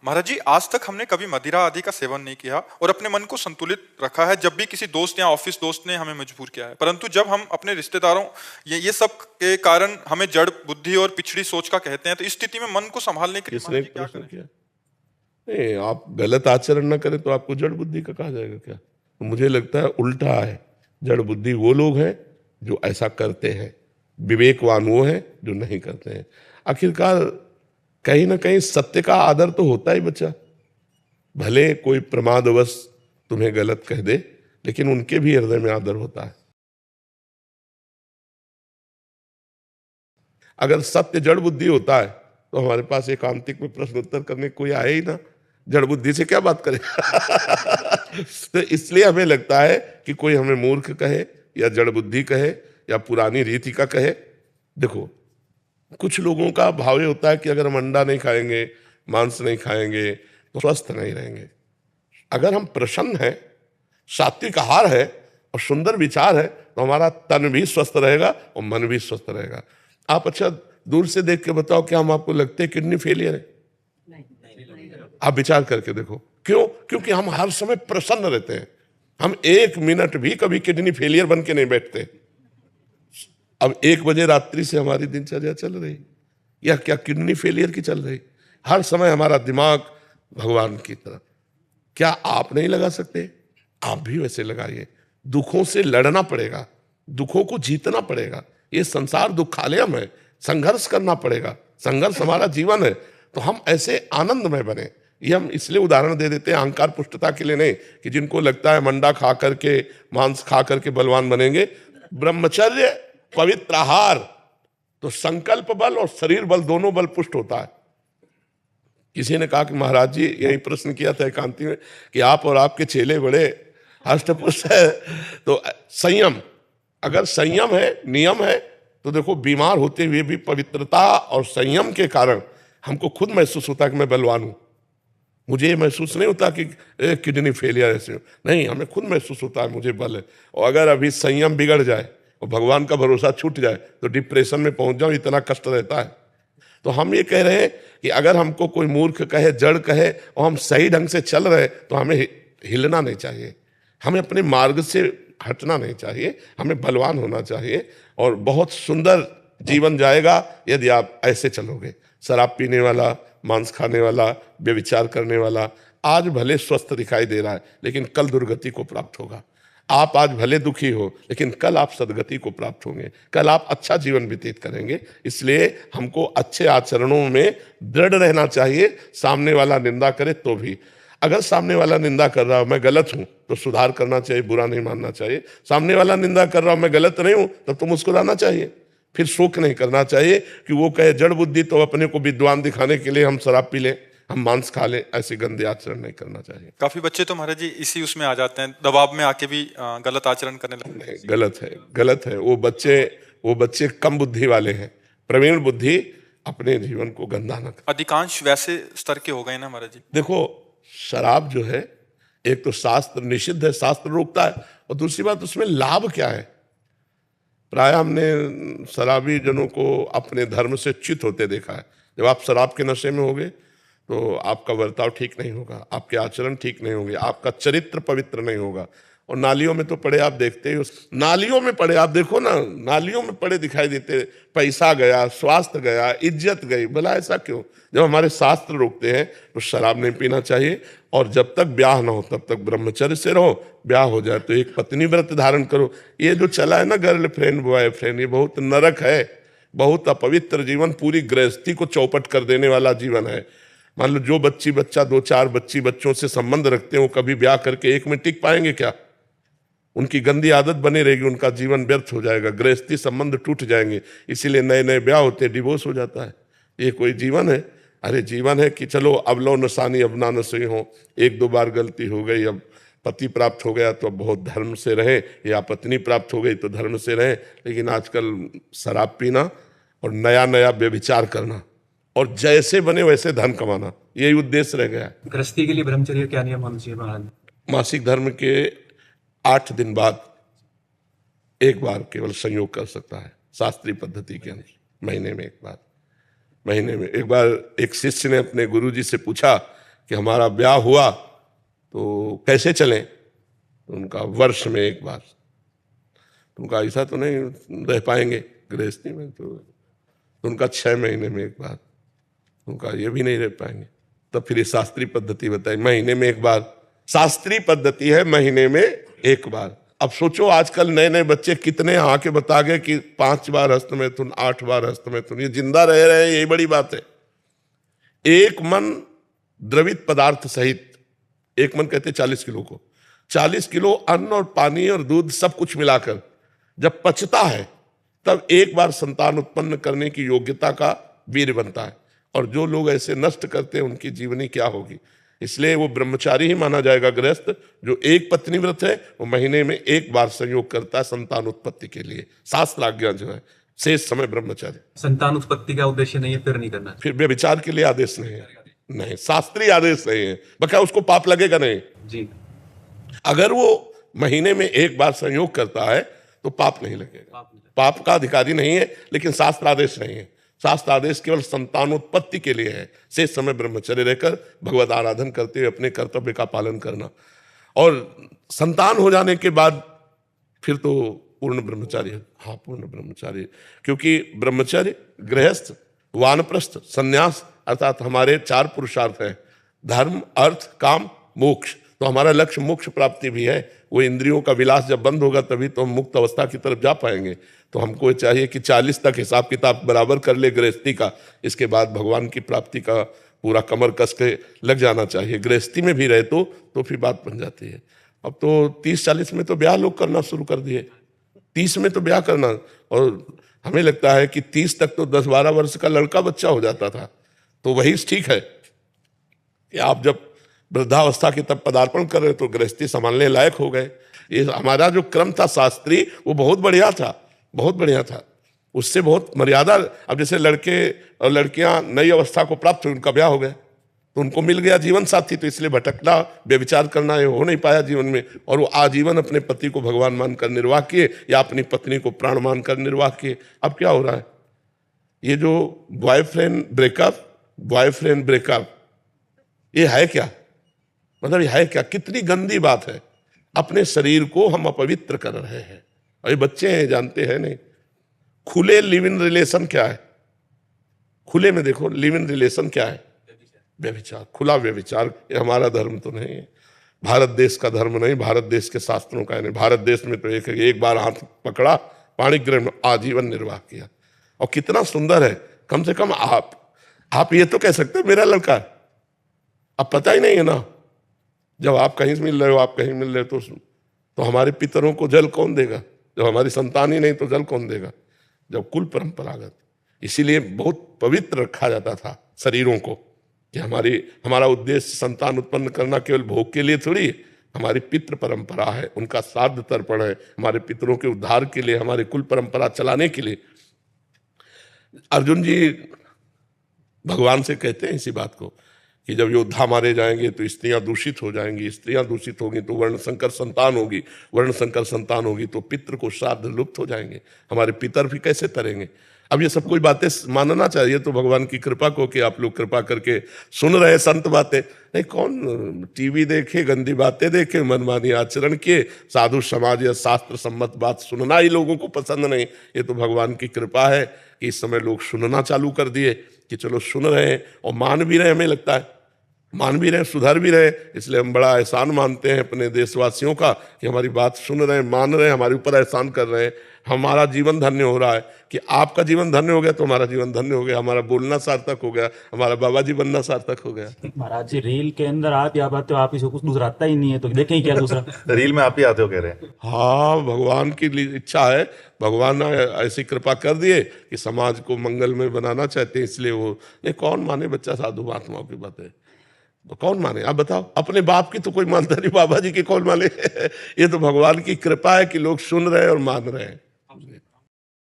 महाराज जी, आज तक हमने कभी मदिरा आदि का सेवन नहीं किया और अपने मन को संतुलित रखा है जब भी किसी दोस्त या ऑफिस दोस्त ने हमें मजबूर किया है। परंतु जब हम अपने रिश्तेदारों ये सब के कारण हमें जड़ बुद्धि और पिछड़ी सोच का कहते हैं, तो इस स्थिति में मन को संभालने के लिए किसने महाराज जी क्या प्रश्न करें? किया? नहीं, आप गलत आचरण न करें तो आपको जड़ बुद्धि का कहा जाएगा क्या? तो मुझे लगता है उल्टा है। जड़ बुद्धि वो लोग हैं जो ऐसा करते हैं, विवेकवान वो हैं जो नहीं करते हैं। आखिरकार कहीं ना कहीं सत्य का आदर तो होता ही बच्चा। भले कोई प्रमादवश तुम्हें गलत कह दे, लेकिन उनके भी हृदय में आदर होता है। अगर सत्य जड़ बुद्धि होता है तो हमारे पास एकांतिक में प्रश्न उत्तर करने कोई आए ही ना। जड़ बुद्धि से क्या बात करें? तो इसलिए हमें लगता है कि कोई हमें मूर्ख कहे या जड़ बुद्धि कहे या पुरानी रीति का कहे। देखो, कुछ लोगों का भाव ये होता है कि अगर हम अंडा नहीं खाएंगे, मांस नहीं खाएंगे तो स्वस्थ नहीं रहेंगे। अगर हम प्रसन्न हैं, सात्विक आहार है और सुंदर विचार है तो हमारा तन भी स्वस्थ रहेगा और मन भी स्वस्थ रहेगा। आप अच्छा दूर से देख के बताओ, क्या हम आपको लगते हैं किडनी फेलियर है? आप विचार करके देखो। क्यों? क्योंकि हम हर समय प्रसन्न रहते हैं। हम एक मिनट भी कभी किडनी फेलियर बन के नहीं बैठते। अब 1 बजे रात्रि से हमारी दिनचर्या चल रही, या क्या किडनी फेलियर की चल रही? हर समय हमारा दिमाग भगवान की तरफ। क्या आप नहीं लगा सकते? आप भी वैसे लगाइए। दुखों से लड़ना पड़ेगा, दुखों को जीतना पड़ेगा। ये संसार दुखालयम है, संघर्ष करना पड़ेगा। संघर्ष हमारा जीवन है, तो हम ऐसे आनंदमय बने। ये हम इसलिए उदाहरण दे देते हैं अहंकार पुष्टता के लिए नहीं, कि जिनको लगता है मंडा खा करके, मांस खा करके बलवान बनेंगे। ब्रह्मचर्य, पवित्र आहार, तो संकल्प बल और शरीर बल दोनों बल पुष्ट होता है। किसी ने कहा कि महाराज जी, यही प्रश्न किया था एकांती में, कि आप और आपके चेले बड़े हष्टपुष्ट है, तो संयम, अगर संयम है, नियम है, तो देखो बीमार होते हुए भी पवित्रता और संयम के कारण हमको खुद महसूस होता है कि मैं बलवान हूं। मुझे ये महसूस नहीं होता कि किडनी फेलियर ऐसे हो। नहीं, हमें खुद महसूस होता है मुझे बल है। और अगर अभी संयम बिगड़ जाए और भगवान का भरोसा छूट जाए तो डिप्रेशन में पहुंच जाओ, इतना कष्ट रहता है। तो हम ये कह रहे हैं कि अगर हमको कोई मूर्ख कहे, जड़ कहे, और हम सही ढंग से चल रहे तो हमें हिलना नहीं चाहिए, हमें अपने मार्ग से हटना नहीं चाहिए, हमें बलवान होना चाहिए। और बहुत सुंदर जीवन जाएगा यदि आप ऐसे चलोगे। शराब पीने वाला, मांस खाने वाला, व्यभिचार करने वाला आज भले स्वस्थ दिखाई दे रहा है, लेकिन कल दुर्गति को प्राप्त होगा। आप आज भले दुखी हो, लेकिन कल आप सदगति को प्राप्त होंगे, कल आप अच्छा जीवन व्यतीत करेंगे। इसलिए हमको अच्छे आचरणों में दृढ़ रहना चाहिए। सामने वाला निंदा करे तो भी, अगर सामने वाला निंदा कर रहा हो मैं गलत हूं तो सुधार करना चाहिए, बुरा नहीं मानना चाहिए। सामने वाला निंदा कर रहा हो मैं गलत नहीं हूं, तब तो मुस्कुराना चाहिए। फिर शोक नहीं करना चाहिए कि वो कहे जड़ बुद्धि, तो अपने को विद्वान दिखाने के लिए हम शराब पी लें, हम मांस खा लें। ऐसे गंदे आचरण नहीं करना चाहिए। काफी बच्चे तो महाराज जी इसी उसमें आ जाते हैं, दबाव में आके भी गलत आचरण करने लगते हैं। गलत है, गलत है। वो बच्चे कम बुद्धि वाले हैं। प्रवीण बुद्धि अपने जीवन को गंदा न कर। अधिकांश वैसे स्तर के हो गए ना महाराज जी। देखो, शराब जो है, एक तो शास्त्र निषिद्ध है, शास्त्र रोकता है, और दूसरी बात उसमें लाभ क्या है? प्राय हमने शराबी जनों को अपने धर्म से च्युत होते देखा है। जब आप शराब के नशे में होगे तो आपका बर्ताव ठीक नहीं होगा, आपके आचरण ठीक नहीं होंगे, आपका चरित्र पवित्र नहीं होगा। और नालियों में तो पड़े आप देखते ही, नालियों में पड़े आप देखो ना, नालियों में पड़े दिखाई देते। पैसा गया, स्वास्थ्य गया, इज्जत गई। भला ऐसा क्यों? जब हमारे शास्त्र रोकते हैं तो शराब नहीं पीना चाहिए, और जब तक ब्याह ना हो तब तक ब्रह्मचर्य से रहो। ब्याह हो जाए तो एक पत्नी व्रत धारण करो। ये जो चला है ना गर्लफ्रेंड बॉयफ्रेंड, ये बहुत नरक है, बहुत अपवित्र जीवन, पूरी गृहस्थी को चौपट कर देने वाला जीवन है। मान लो जो बच्चा 2-4 बच्चों से संबंध रखते हैं, वो कभी ब्याह करके एक में टिक पाएंगे क्या? उनकी गंदी आदत बनी रहेगी, उनका जीवन व्यर्थ हो जाएगा, गृहस्थी संबंध टूट जाएंगे। इसीलिए नए नए ब्याह होते हैं, डिवोर्स हो जाता है। ये कोई जीवन है? अरे जीवन है कि चलो अब लो नसानी अब ना नसई हो, 1-2 बार गलती हो गई, अब पति प्राप्त हो गया तो अब बहुत धर्म से रहे, या पत्नी प्राप्त हो गई तो धर्म से रहे। लेकिन आजकल शराब पीना और नया नया व्यभिचार करना और जैसे बने वैसे धन कमाना, यही उद्देश्य रह गया। गृहस्थी के लिए ब्रह्मचर्य क्या नियम होना चाहिए महाराज? मासिक धर्म के 8 दिन बाद एक बार केवल संयोग कर सकता है, शास्त्रीय पद्धति के अनुसार। महीने में एक बार एक शिष्य ने अपने गुरुजी से पूछा कि हमारा ब्याह हुआ तो कैसे चलें, तो उनका वर्ष में एक बार, उनका ऐसा तो नहीं रह पाएंगे गृहस्थी में, तो उनका 6 महीने में एक बार, उनका ये भी नहीं रह पाएंगे। तब फिर ये शास्त्रीय पद्धति बताई, महीने में एक बार। शास्त्रीय पद्धति है महीने में एक बार। अब सोचो आजकल नए नए बच्चे कितने आके बता गए कि 5 बार हस्तमैथुन, 8 बार हस्तमैथुन, ये जिंदा रह रहे हैं, यही बड़ी बात है। एक मन द्रवित पदार्थ सहित, एक मन कहते 40 किलो को, 40 किलो अन्न और पानी और दूध सब कुछ मिलाकर जब पचता है तब एक बार संतान उत्पन्न करने की योग्यता का वीर बनता है। और जो लोग ऐसे नष्ट करते हैं उनकी जीवनी क्या होगी। इसलिए वो ब्रह्मचारी ही माना जाएगा गृहस्थ जो एक पत्नी व्रत है, वो महीने में एक बार संयोग करता है संतान उत्पत्ति के लिए। शास्त्र आज्ञा जो है, शेष समय ब्रह्मचारी। संतान उत्पत्ति का उद्देश्य नहीं है, फिर नहीं करना। फिर व्यभिचार के लिए आदेश नहीं है, नहीं शास्त्रीय आदेश नहीं है, बका उसको पाप लगेगा नहीं जी। अगर वो महीने में एक बार संयोग करता है तो पाप नहीं लगेगा, पाप का अधिकारी नहीं है। लेकिन शास्त्र आदेश नहीं है, शास्त्र आदेश केवल संतानोत्पत्ति के लिए है। शेष समय ब्रह्मचर्य रहकर भगवत आराधन करते हुए अपने कर्तव्य का पालन करना, और संतान हो जाने के बाद फिर तो पूर्ण ब्रह्मचारी। हाँ, पूर्ण ब्रह्मचारी, क्योंकि ब्रह्मचर्य, गृहस्थ, वानप्रस्थ, संन्यास अर्थात हमारे 4 पुरुषार्थ हैं, धर्म, अर्थ, काम, मोक्ष। तो हमारा लक्ष्य मोक्ष प्राप्ति भी है। वो इंद्रियों का विलास जब बंद होगा तभी तो हम मुक्त अवस्था की तरफ जा पाएंगे। तो हमको चाहिए कि 40 तक हिसाब किताब बराबर कर ले गृहस्थी का, इसके बाद भगवान की प्राप्ति का पूरा कमर कस के लग जाना चाहिए। गृहस्थी में भी रहे तो फिर बात बन जाती है। अब तो 30-40 में तो ब्याह लोग करना शुरू कर दिए, 30 में तो ब्याह करना, और हमें लगता है कि 30 तक तो 10-12 वर्ष का लड़का बच्चा हो जाता था। तो वही ठीक है कि आप जब वृद्धावस्था के तब पदार्पण कर रहे तो गृहस्थी संभालने लायक हो गए। ये हमारा जो क्रम था शास्त्री, वो बहुत बढ़िया था, बहुत बढ़िया था। उससे बहुत मर्यादा। अब जैसे लड़के और लड़कियां नई अवस्था को प्राप्त हुई, उनका ब्याह हो गया तो उनको मिल गया जीवन साथी, तो इसलिए भटकना, व्यभिचार करना ये हो नहीं पाया जीवन में। और वो आजीवन अपने पति को भगवान मानकर निर्वाह किए या अपनी पत्नी को प्राण मानकर निर्वाह किए। अब क्या हो रहा है, ये जो बॉयफ्रेंड ब्रेकअप, ये है क्या, मतलब ये है क्या? कितनी गंदी बात है। अपने शरीर को हम अपवित्र कर रहे हैं। और ये बच्चे हैं, जानते हैं नहीं। खुले लिव इन रिलेशन क्या है, खुले में देखो लिव इन रिलेशन क्या है, व्यभिचार, खुला व्यभिचार। ये हमारा धर्म तो नहीं है, भारत देश का धर्म नहीं, भारत देश के शास्त्रों का नहीं। भारत देश में तो एक बार हाथ पकड़ा, पाणी ग्रहण, आजीवन निर्वाह किया। और कितना सुंदर है। कम से कम आप ये तो कह सकते हो मेरा लड़का है। अब पता ही नहीं है ना, जब आप कहीं से मिल रहे हो, आप कहीं मिल रहे हो तो हमारे पितरों को जल कौन देगा? जब हमारी संतान ही नहीं तो जल कौन देगा? जब कुल परंपरागत। इसीलिए बहुत पवित्र रखा जाता था शरीरों को कि हमारा उद्देश्य संतान उत्पन्न करना केवल भोग के लिए थोड़ी, हमारी पितृ परंपरा है, उनका श्राद्ध तर्पण है, हमारे पितरों के उद्धार के लिए, हमारे कुल परंपरा चलाने के लिए। अर्जुन जी भगवान से कहते हैं इसी बात को कि जब योद्धा मारे जाएंगे तो स्त्रियां दूषित हो जाएंगी, स्त्रियां दूषित होंगी तो वर्ण संकर संतान होगी, वर्ण संकर संतान होगी तो पितृ को श्राद्ध लुप्त हो जाएंगे, हमारे पितर भी कैसे तरेंगे। अब ये सब कोई बातें मानना चाहिए तो भगवान की कृपा को कि आप लोग कृपा करके सुन रहे संत बातें। नहीं, कौन टीवी देखे, गंदी बातें देखे, मनमानी आचरण किए, साधु समाज या शास्त्र सम्मत बात सुनना ही लोगों को पसंद नहीं। ये तो भगवान की कृपा है कि इस समय लोग सुनना चालू कर दिए कि चलो सुन रहे हैं और मान भी रहे, हमें लगता है मान भी रहे, सुधर भी रहे। इसलिए हम बड़ा एहसान मानते हैं अपने देशवासियों का कि हमारी बात सुन रहे हैं, मान रहे हैं, हमारे ऊपर एहसान कर रहे हैं। हमारा जीवन धन्य हो रहा है कि आपका जीवन धन्य हो गया तो हमारा जीवन धन्य हो गया, हमारा बोलना सार्थक हो गया, हमारा बाबा जी बनना सार्थक हो गया। महाराज जी रील के अंदर आप या बात हो, आप इसको कुछ दूसरा आता ही नहीं है तो देखें क्या दूसरा। रील में आप ही आते हो कह रहे हैं। हाँ, भगवान की इच्छा है, भगवान ने ऐसी कृपा कर दिए कि समाज को मंगल में बनाना चाहते हैं, इसलिए वो नहीं। कौन माने बच्चा साधु महात्माओं की बातें, तो कौन माने? आप बताओ, अपने बाप की तो कोई मानता नहीं, बाबा जी की कौन माने? ये तो भगवान की कृपा है कि लोग सुन रहे हैं और मान रहे हैं।